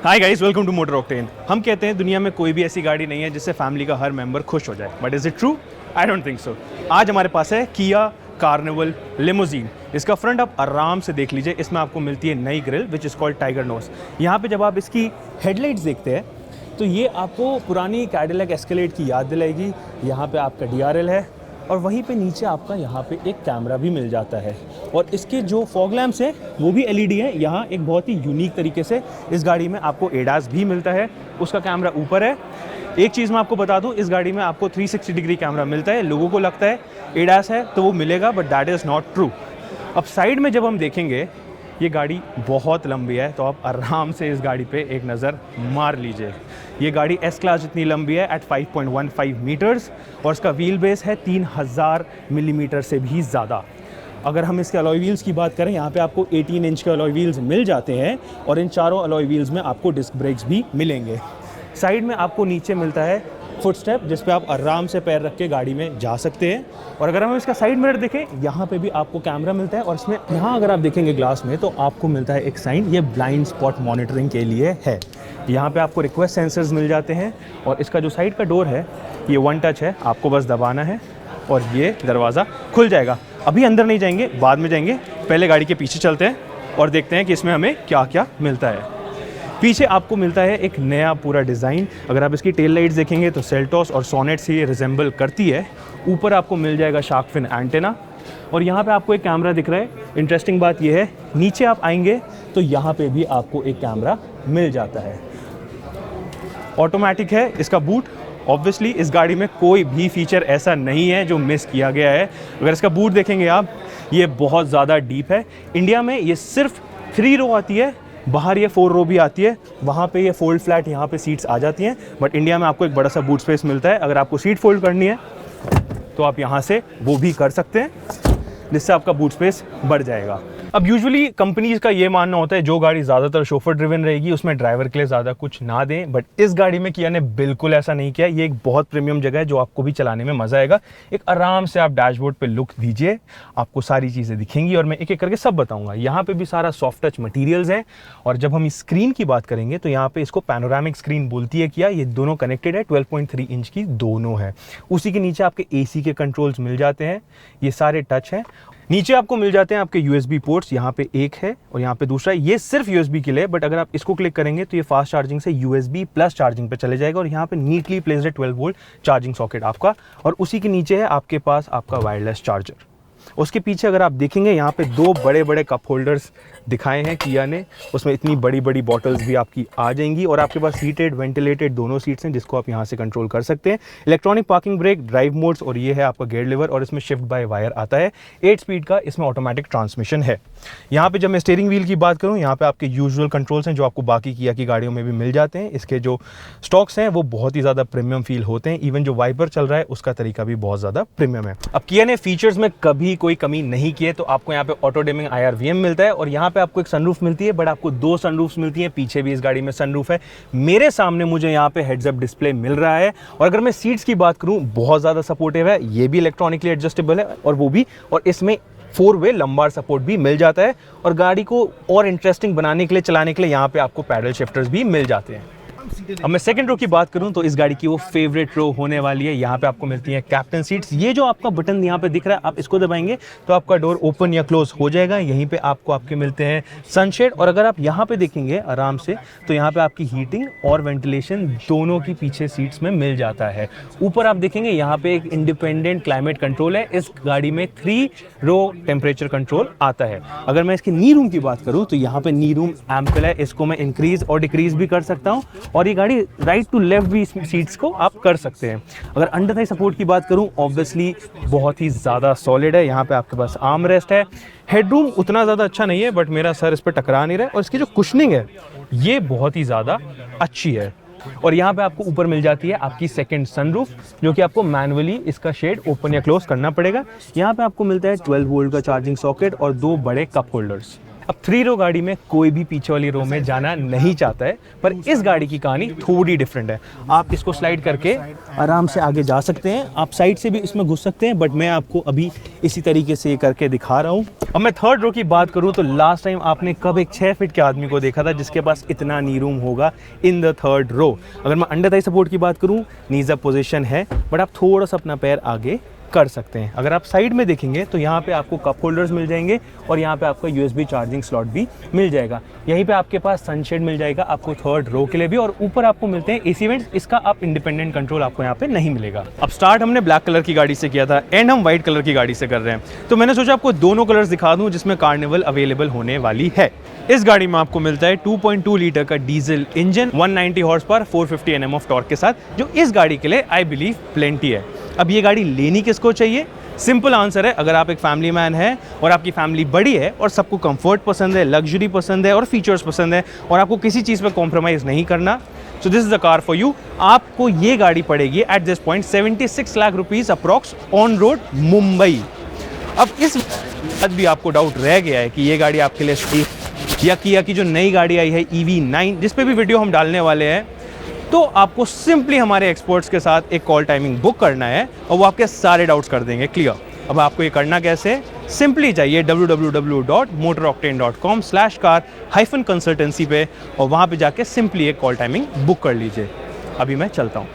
Hi guys, welcome to Motor Octane. हम कहते हैं दुनिया में कोई भी ऐसी गाड़ी नहीं है जिससे फैमिली का हर मेंबर खुश हो जाए, but is it true? I don't think so. आज हमारे पास है किया कार्निवल लिमोजीन। इसका फ्रंट आप आराम से देख लीजिए। इसमें आपको मिलती है नई grill which is called tiger nose. यहाँ पे जब आप इसकी हेडलाइट्स देखते हैं तो ये आपको पुरानी कैडिलैक एस्केलेड की याद दिलाएगी। यहाँ पे आपका DRL है और वहीं पे नीचे आपका यहाँ पे एक कैमरा भी मिल जाता है। और इसके जो फॉग लैम्प्स हैं वो भी LED है। यहाँ एक बहुत ही यूनिक तरीके से इस गाड़ी में आपको ADAS भी मिलता है। उसका कैमरा ऊपर है। एक चीज़ मैं आपको बता दूं, इस गाड़ी में आपको 360 डिग्री कैमरा मिलता है। लोगों को लगता है ADAS है तो वो मिलेगा, but that is not true. अब साइड में जब हम देखेंगे ये गाड़ी बहुत लंबी है, तो आप आराम से इस गाड़ी पे एक नज़र मार लीजिए। ये गाड़ी S क्लास जितनी लंबी है एट 5.15 मीटर्स और इसका व्हील बेस है 3000 मिलीमीटर से भी ज़्यादा। अगर हम इसके अलॉय व्हील्स की बात करें, यहाँ पे आपको 18 इंच के अलॉय व्हील्स मिल जाते हैं और इन चारों अलॉय व्हील्स में आपको डिस्क ब्रेक्स भी मिलेंगे। साइड में आपको नीचे मिलता है फुट स्टेप, जिस पे आप आराम से पैर रख के गाड़ी में जा सकते हैं। और अगर हम इसका साइड मिरर देखें, यहाँ पे भी आपको कैमरा मिलता है और इसमें यहाँ अगर आप देखेंगे ग्लास में तो आपको मिलता है एक साइन, ये ब्लाइंड स्पॉट मॉनिटरिंग के लिए है। यहाँ पे आपको रिक्वेस्ट सेंसर्स मिल जाते हैं और इसका जो साइड का डोर है ये वन टच है, आपको बस दबाना है और ये दरवाज़ा खुल जाएगा। अभी अंदर नहीं जाएंगे, बाद में जाएंगे। पहले गाड़ी के पीछे चलते हैं और देखते हैं कि इसमें हमें क्या क्या मिलता है। पीछे आपको मिलता है एक नया पूरा डिज़ाइन। अगर आप इसकी टेल लाइट्स देखेंगे तो सेल्टॉस और सोनेट से ये रिजेंबल करती है। ऊपर आपको मिल जाएगा शार्क फिन एंटेना और यहाँ पे आपको एक कैमरा दिख रहा है। इंटरेस्टिंग बात ये है, नीचे आप आएंगे तो यहाँ पे भी आपको एक कैमरा मिल जाता है। ऑटोमेटिक है इसका बूट। ऑब्वियसली इस गाड़ी में कोई भी फीचर ऐसा नहीं है जो मिस किया गया है। अगर इसका बूट देखेंगे आप, ये बहुत ज़्यादा डीप है। इंडिया में ये सिर्फ 3 रो आती है, बाहर ये 4 रो भी आती है। वहाँ पे ये फोल्ड फ्लैट यहाँ पे सीट्स आ जाती हैं, बट इंडिया में आपको एक बड़ा सा बूट स्पेस मिलता है। अगर आपको सीट फोल्ड करनी है तो आप यहाँ से वो भी कर सकते हैं, जिससे आपका बूट स्पेस बढ़ जाएगा। अब यूजुअली कंपनीज का ये मानना होता है जो गाड़ी ज़्यादातर शोफर ड्रिवन रहेगी उसमें ड्राइवर के लिए ज़्यादा कुछ ना दें, बट इस गाड़ी में किया ने बिल्कुल ऐसा नहीं किया। ये एक बहुत प्रीमियम जगह है जो आपको भी चलाने में मज़ा आएगा। एक आराम से आप डैशबोर्ड पे लुक दीजिए, आपको सारी चीज़ें दिखेंगी और मैं एक एक करके सब बताऊंगा। यहाँ पे भी सारा सॉफ्ट टच मटीरियल्स हैं। और जब हम स्क्रीन की बात करेंगे तो यहाँ पे इसको पैनोरामिक स्क्रीन बोलती है किया। ये दोनों कनेक्टेड है, 12.3 इंच की दोनों है। उसी के नीचे आपके AC के कंट्रोल्स मिल जाते हैं, ये सारे टच हैं। नीचे आपको मिल जाते हैं आपके USB पोर्ट्स, यहाँ पे एक है और यहाँ पे दूसरा है। ये सिर्फ USB के लिए, बट अगर आप इसको क्लिक करेंगे तो ये फास्ट चार्जिंग से USB प्लस चार्जिंग पे चले जाएगा। और यहाँ पे नीटली प्लेस्ड है 12 वोल्ट चार्जिंग सॉकेट आपका। और उसी के नीचे है आपके पास आपका वायरलेस चार्जर। उसके पीछे अगर आप देखेंगे यहाँ पे 2 बड़े बड़े कप होल्डर्स दिखाए हैं किया ने। उसमें इतनी बड़ी बड़ी बॉटल्स भी आपकी आ जाएंगी और आपके पास हीटेड वेंटिलेटेड दोनों सीट्स हैं जिसको आप यहाँ से कंट्रोल कर सकते हैं। Electronic parking brake, drive modes और ये है आपका गियर लीवर और इसमें शिफ्ट बाय वायर आता है। 8 स्पीड का इसमें ऑटोमेटिक ट्रांसमिशन है। यहाँ पे जब मैं स्टीयरिंग व्हील की बात करूँ, यहाँ पे आपके यूजुअल कंट्रोल्स हैं जो आपको बाकी किया की गाड़ियों में भी मिल जाते हैं। इसके जो स्टॉक्स हैं वो बहुत ही ज़्यादा प्रीमियम फील होते हैं। इवन जो वाइपर चल रहा है उसका तरीका भी बहुत ज़्यादा प्रीमियम है। अब किया ने फीचर्स में कभी कोई कमी नहीं की है, तो आपको यहाँ पे ऑटो डिमिंग IRVM मिलता है और यहाँ पे आपको एक सनरूफ मिलती है, बट आपको 2 सनरूफ्स मिलती हैं। पीछे भी इस गाड़ी में सनरूफ है। मेरे सामने मुझे यहाँ पे हेड्स अप डिस्प्ले मिल रहा है। और अगर मैं सीट्स की बात करूँ, बहुत ज़्यादा सपोर्टिव है। ये भी इलेक्ट्रॉनिकली एडजस्टेबल है और वो भी, और इसमें 4 वे लंबार सपोर्ट भी मिल जाता है। और गाड़ी को और इंटरेस्टिंग बनाने के लिए, चलाने के लिए यहाँ पे आपको पैडल शिफ्टर्स भी मिल जाते हैं। अब मैं सेकंड रो की बात करूं तो इस गाड़ी की वो फेवरेट रो होने वाली है। यहाँ पे आपको मिलती है कैप्टन सीट्स। ये जो आपका बटन यहाँ पे दिख रहा है, आप इसको दबाएंगे तो आपका डोर ओपन या क्लोज हो जाएगा। यहीं पे आपको आपके मिलते हैं सनशेड। और अगर आप यहाँ पे देखेंगे आराम से तो यहाँ पे आपकी हीटिंग और वेंटिलेशन दोनों की पीछे सीट्स में मिल जाता है। ऊपर आप देखेंगे यहाँ पे एक इंडिपेंडेंट क्लाइमेट कंट्रोल है। इस गाड़ी में 3 रो टेम्परेचर कंट्रोल आता है। अगर मैं इसके नी रूम की बात करूँ तो यहाँ पे नी रूम एम्पल है। इसको मैं इंक्रीज और डिक्रीज भी कर सकता हूँ और ये गाड़ी राइट टू लेफ्ट भी सीट्स को आप कर सकते हैं। अगर अंडर थाई सपोर्ट की बात करूं, ऑब्वियसली बहुत ही ज़्यादा सॉलिड है। यहाँ पे आपके पास आर्म रेस्ट है। हेडरूम उतना ज़्यादा अच्छा नहीं है, बट मेरा सर इस पर टकरा नहीं रहा है। और इसकी जो कुशनिंग है ये बहुत ही ज़्यादा अच्छी है। और यहाँ पे आपको ऊपर मिल जाती है आपकी सेकंड सनरूफ, जो कि आपको मैनुअली इसका शेड ओपन या क्लोज करना पड़ेगा। यहाँ पे आपको मिलता है 12 वोल्ट का चार्जिंग सॉकेट और 2 बड़े कप होल्डर्स। अब 3 रो गाड़ी में कोई भी पीछे वाली रो में जाना नहीं चाहता है, पर इस गाड़ी की कहानी थोड़ी डिफरेंट है। आप इसको स्लाइड करके आराम से आगे जा सकते हैं, आप साइड से भी इसमें घुस सकते हैं, बट मैं आपको अभी इसी तरीके से ये करके दिखा रहा हूँ। अब मैं 3rd रो की बात करूँ तो लास्ट टाइम आपने कब एक 6 फीट के आदमी को देखा था जिसके पास इतना नी रूम होगा इन द 3rd रो। अगर मैं अंडर थाई सपोर्ट की बात करूँ, नीज अप पोजीशन है, बट आप थोड़ा सा अपना पैर आगे कर सकते हैं। अगर आप साइड में देखेंगे तो यहाँ पे आपको कप होल्डर्स मिल जाएंगे और यहाँ पे आपका USB चार्जिंग स्लॉट भी मिल जाएगा। यहीं पे आपके पास सनशेड मिल जाएगा आपको 3rd रो के लिए भी, और ऊपर आपको मिलते हैं AC वेंट्स। इसका आप इंडिपेंडेंट कंट्रोल आपको यहाँ पे नहीं मिलेगा। अब स्टार्ट हमने ब्लैक कलर की गाड़ी से किया था, एंड हम व्हाइट कलर की गाड़ी से कर रहे हैं, तो मैंने सोचा आपको दोनों कलर्स दिखा दूं जिसमें कार्निवल अवेलेबल होने वाली है। इस गाड़ी में आपको मिलता है 2.2 लीटर का diesel engine, 190 horse power, 450 Nm of torque के साथ, जो इस गाड़ी के लिए आई बिलीव प्लेंटी है। अब ये गाड़ी लेनी किसको चाहिए? सिंपल आंसर है, अगर आप एक फैमिली मैन है और आपकी फैमिली बड़ी है और सबको कंफर्ट पसंद है, लग्जरी पसंद है और फीचर्स पसंद है और आपको किसी चीज़ पर कॉम्प्रोमाइज़ नहीं करना, so this is the car for you. आपको ये गाड़ी पड़ेगी at this point 76 lakh rupees approx on road Mumbai. अब इस बात भी आपको डाउट रह गया है कि ये गाड़ी आपके लिए सेफ, या किया की जो नई गाड़ी आई है EV9 जिस पे भी वीडियो हम डालने वाले हैं, तो आपको सिंपली हमारे एक्सपर्ट्स के साथ एक कॉल टाइमिंग बुक करना है और वो आपके सारे डाउट्स कर देंगे क्लियर। अब आपको ये करना कैसे? सिंपली जाइए www.motoroctane.com/car-consultancy पे और वहाँ पे जाके सिंपली एक कॉल टाइमिंग बुक कर लीजिए। अभी मैं चलता हूँ।